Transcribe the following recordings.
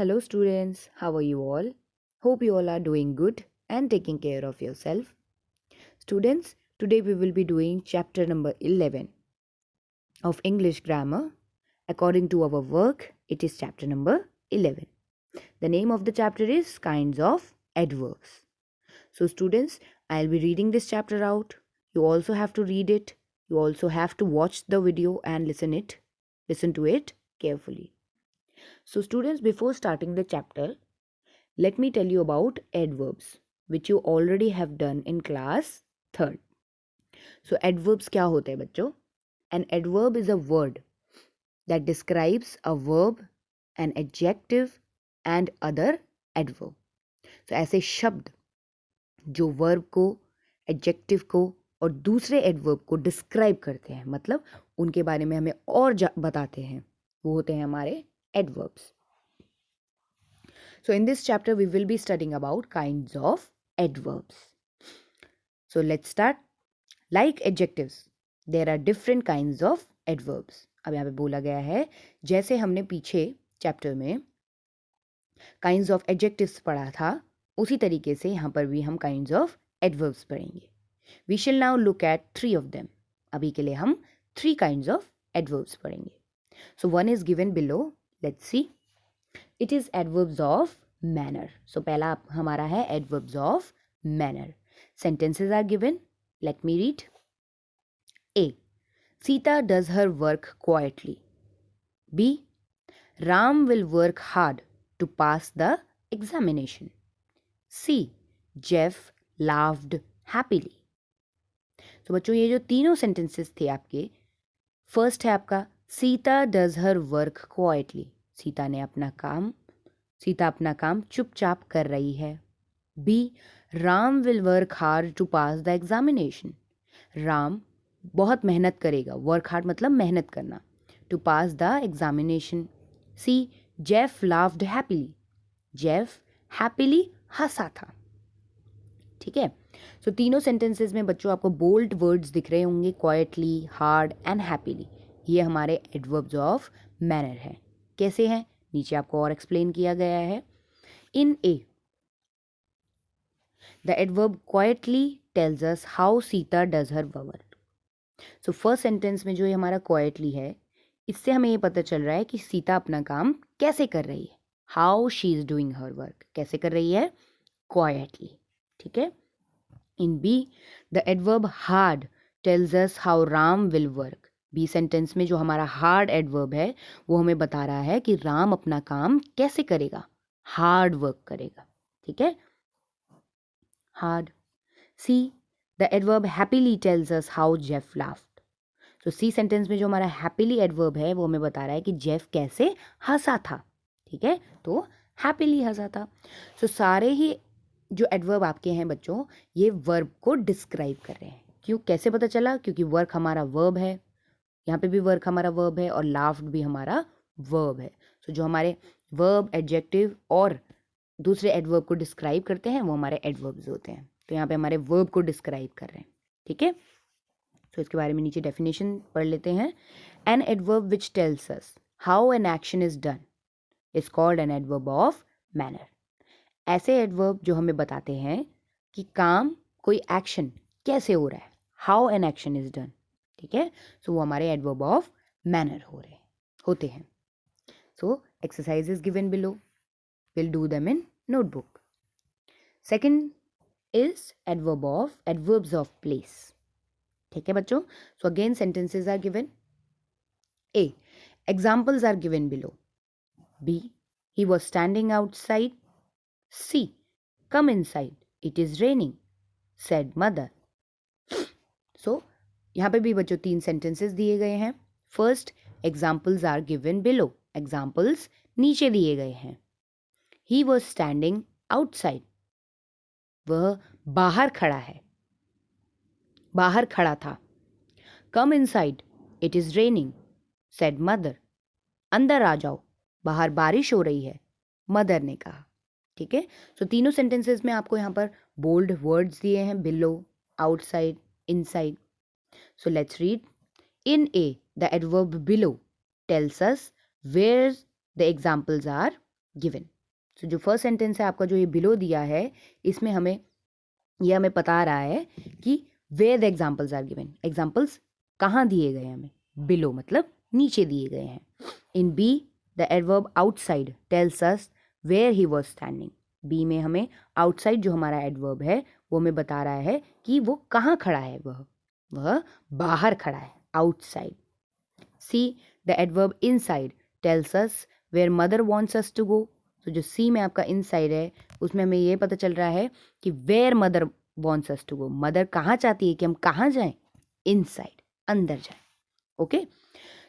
Hello, students. How are you all? Hope you all are doing good and taking care of yourself. Students, today we will be doing chapter number 11 of English grammar. According to our work, it is chapter number 11. The name of the chapter is Kinds of Adverbs. So, students, I'll be reading this chapter out. You also have to read it. You also have to watch the video and listen to it carefully. So, students, before starting the chapter, let me tell you about adverbs, which you already have done in class 3rd. So, adverbs क्या होते हैं बच्चों? An adverb is a word that describes a verb, an adjective and other adverb. So, ऐसे शब्द जो verb को, adjective को और दूसरे adverb को describe करते हैं, मतलब उनके बारे में हमें और बताते हैं, वो होते हैं हमारे adverbs. So in this chapter we will be studying about kinds of adverbs. So let's start. Like adjectives, there are different kinds of adverbs. अब यहाँ पे बोला गया है जैसे हमने पीछे चैप्टर में kinds of adjectives पढ़ा था उसी तरीके से यहाँ पर भी हम kinds of adverbs पढ़ेंगे. We shall now look at 3 of them. अभी के लिए हम 3 kinds of adverbs पढ़ेंगे. So one is given below. Let's see. It is adverbs of manner. So पहला हमारा है adverbs of manner. Sentences are given. Let me read. A. Sita does her work quietly. B. Ram will work hard to pass the examination. C. Jeff laughed happily. तो बच्चों ये जो तीनों sentences थे आपके, first है आपका Sita does her work quietly. Sita अपना काम चुपचाप कर रही है. B. Ram will work hard to pass the examination. Ram बहुत मेहनत करेगा. वर्क हार्ड मतलब मेहनत करना. To pass the examination. C. Jeff laughed happily. Jeff happily हंसा था. ठीक है. सो तीनों सेंटेंसेस में बच्चों आपको बोल्ड वर्ड्स दिख रहे होंगे. Quietly, hard and happily. ये हमारे एडवर्ब्स ऑफ मैनर हैं. कैसे हैं नीचे आपको और एक्सप्लेन किया गया है. In A the adverb quietly tells us how Sita does her work. So first sentence में जो ये हमारा क्वाइटली है, इससे हमें ये पता चल रहा है कि सीता अपना काम कैसे कर रही है. How she is doing her work. कैसे कर रही है? क्वाइटली. ठीक है. In B the adverb hard tells us how Ram will work. B sentence में जो हमारा हार्ड एडवर्ब है वो हमें बता रहा है कि राम अपना काम कैसे करेगा. हार्ड वर्क करेगा. ठीक है. Hard. C the adverb happily tales us how Jeff laughed. तो सी सेंटेंस में जो हमारा हैप्पीली एडवर्ब है वो हमें बता रहा है कि जेफ कैसे हंसा था. ठीक है. तो हैप्पीली हंसा था. सो सारे ही जो एडवर्ब आपके हैं बच्चों, ये वर्ब को डिस्क्राइब कर रहे हैं. क्यों? कैसे पता चला? क्योंकि वर्क हमारा वर्ब है. यहाँ पे भी वर्क हमारा वर्ब है और लाफ्ड भी हमारा वर्ब है. सो जो हमारे वर्ब, एडजेक्टिव और दूसरे एडवर्ब को डिस्क्राइब करते हैं वो हमारे एडवर्ब्स होते हैं. तो यहाँ पे हमारे वर्ब को डिस्क्राइब कर रहे हैं. ठीक है. तो इसके बारे में नीचे डेफिनेशन पढ़ लेते हैं. N adverb which tells us how an action is done is called an adverb of manner. ऐसे एडवर्ब जो हमें बताते हैं कि काम, कोई एक्शन कैसे हो रहा है. How an action is done. ठीक है. सो वो हमारे एडवर्ब ऑफ मैनर होते हैं. So exercise is given below. Will do them in notebook. Second is adverbs of place. ठीक है बच्चों. So again sentences are given. A. Examples are given below. B. He was standing outside. C. Come inside. It is raining, said mother. So, यहाँ पे भी बच्चों 3 sentences दिए गए हैं. First, examples are given below. Examples नीचे दिए गए हैं. He was standing outside. वह बाहर खड़ा है. बाहर खड़ा था. Come inside. It is raining, said mother. अंदर आ जाओ. बाहर बारिश हो रही है. मदर ने कहा. ठीक है. सो तीनों सेंटेंसेस में आपको यहाँ पर बोल्ड वर्ड्स दिए हैं. Below, outside, inside. So let's read. In A the adverb below tells us where the examples are given. So जो फर्स्ट सेंटेंस है आपका, जो ये बिलो दिया है, इसमें हमें बता रहा है कि where the examples are given. Examples कहाँ दिए गए हैं हमें? बिलो मतलब नीचे दिए गए हैं। In B the adverb outside tells us where he was standing. B में हमें आउटसाइड जो हमारा एडवर्ब है वो हमें बता रहा है कि वो कहाँ खड़ा है, वह बाहर खड़ा है, outside. C the adverb inside tells us where mother wants us to go. तो जो सी में आपका इनसाइड है उसमें हमें ये पता चल रहा है कि where mother wants us to go, mother कहाँ चाहती है कि हम कहाँ जाएं? इनसाइड, अंदर जाएं। Okay,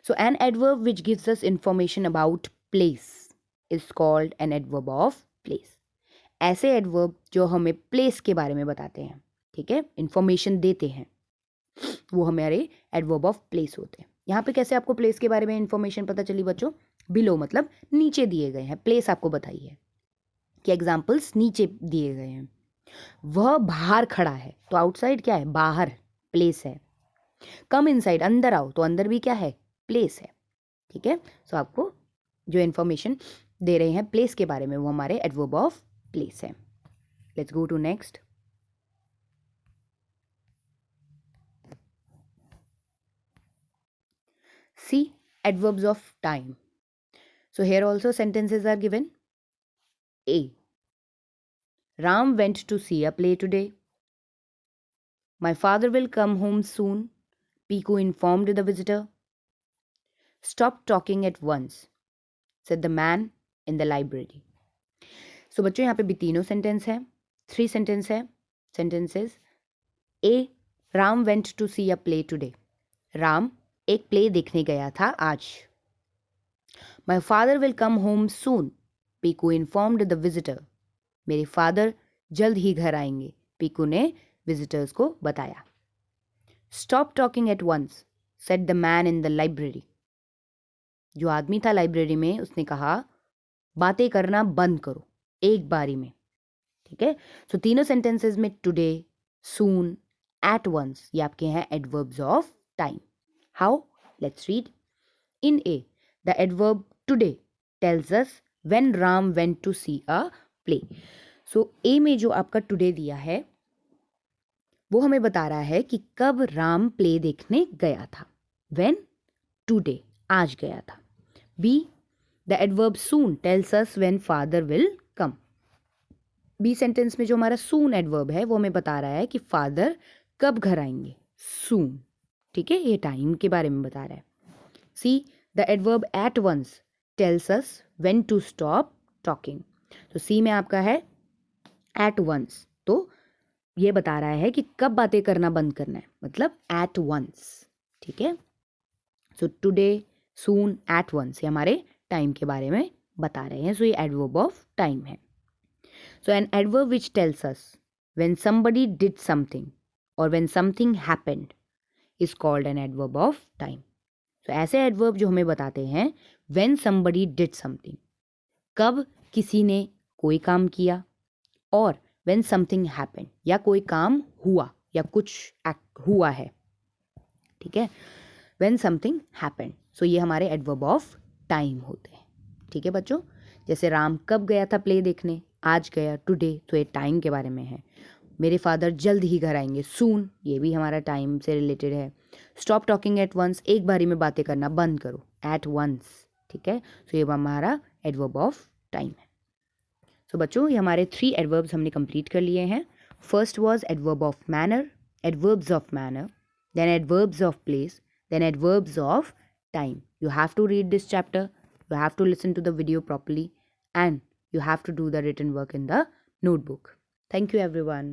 so an adverb which gives us information about place is called an adverb of place. ऐसे एडवर्ब जो हमें प्लेस के बारे में बताते हैं, ठीक है, इंफॉर्मेशन देते हैं, वो हमारे एडवर्ब ऑफ प्लेस होते हैं। यहाँ पे कैसे आपको प्लेस के बारे में इंफॉर्मेशन पता चली बच्चों? बिलो मतलब नीचे दिए गए हैं, प्लेस आपको बताई है कि एग्जाम्पल्स नीचे दिए गए हैं। वह बाहर खड़ा है, तो आउटसाइड क्या है? बाहर, प्लेस है। कम इनसाइड, अंदर आओ, तो अंदर भी क्या है? प्लेस है। ठीक है, सो आपको जो इंफॉर्मेशन दे रहे हैं प्लेस के बारे में वो हमारे एडवर्ब ऑफ प्लेस है। Let's go to next. See adverbs of time. So here also sentences are given. A. Ram went to see a play today. My father will come home soon, Piku informed the visitor. Stop talking at once, said the man in the library. So बच्चों यहाँ पे भी तीनों sentence है, 3 sentence है, sentences. A. Ram went to see a play today. Ram एक play देखने गया था आज। My father will come home soon, Piku informed the visitor. मेरे फादर जल्द ही घर आएंगे, पीकू ने विजिटर्स को बताया। Stop talking at once, said the man in the library. जो आदमी था लाइब्रेरी में उसने कहा बातें करना बंद करो एक बारी में। ठीक है, सो तीनों सेंटेंसेस में टुडे, सून, एट वंस ये आपके हैं adverbs of time. How? Let's read. In A the adverb today tells us when Ram went to see a play. So A में जो आपका टुडे दिया है वो हमें बता रहा है कि कब राम प्ले देखने गया था। व्हेन? टुडे, आज गया था। B the adverb soon tells us when father will come. B sentence में जो हमारा सून एडवर्ब है वो हमें बता रहा है कि फादर कब घर आएंगे, सून। ठीक है, ये टाइम के बारे में बता रहा है। C the adverb at once tells us when to stop talking. तो सी में आपका है एट वंस, तो ये बता रहा है कि कब बातें करना बंद करना है, मतलब एट वंस। ठीक है, so today, soon, at once ये हमारे टाइम के बारे में बता रहे हैं। सो ये एडवर्ब ऑफ टाइम है। So an adverb which tells us when somebody did something और when something happened is called an adverb of time. So ऐसे एडवर्ब जो हमें बताते हैं व्हेन समबडी डिड समथिंग, कब किसी ने कोई काम किया, और व्हेन समथिंग हैपेंड या कोई काम हुआ या कुछ हुआ है। ठीक है, व्हेन समथिंग हैपेंड, सो ये हमारे एडवर्ब ऑफ टाइम होते हैं। ठीक है बच्चों, जैसे राम कब गया था प्ले देखने, आज गया, टुडे, तो ये टाइम के बारे में है। मेरे फादर जल्द ही घर आएंगे, सून, ये भी हमारा टाइम से रिलेटेड है। स्टॉप टॉकिंग एट वंस, एक बारी में बातें करना बंद करो, एट वंस। ठीक है, सो ये हमारा एडवर्ब ऑफ टाइम है। सो बच्चों ये हमारे 3 एडवर्ब्स हमने कंप्लीट कर लिए हैं। First was adverb of manner, adverbs of manner, then adverbs of place, then adverbs of time. You have to read this chapter, you have to listen to the video properly, and you have to do the written work in the notebook. Thank you everyone.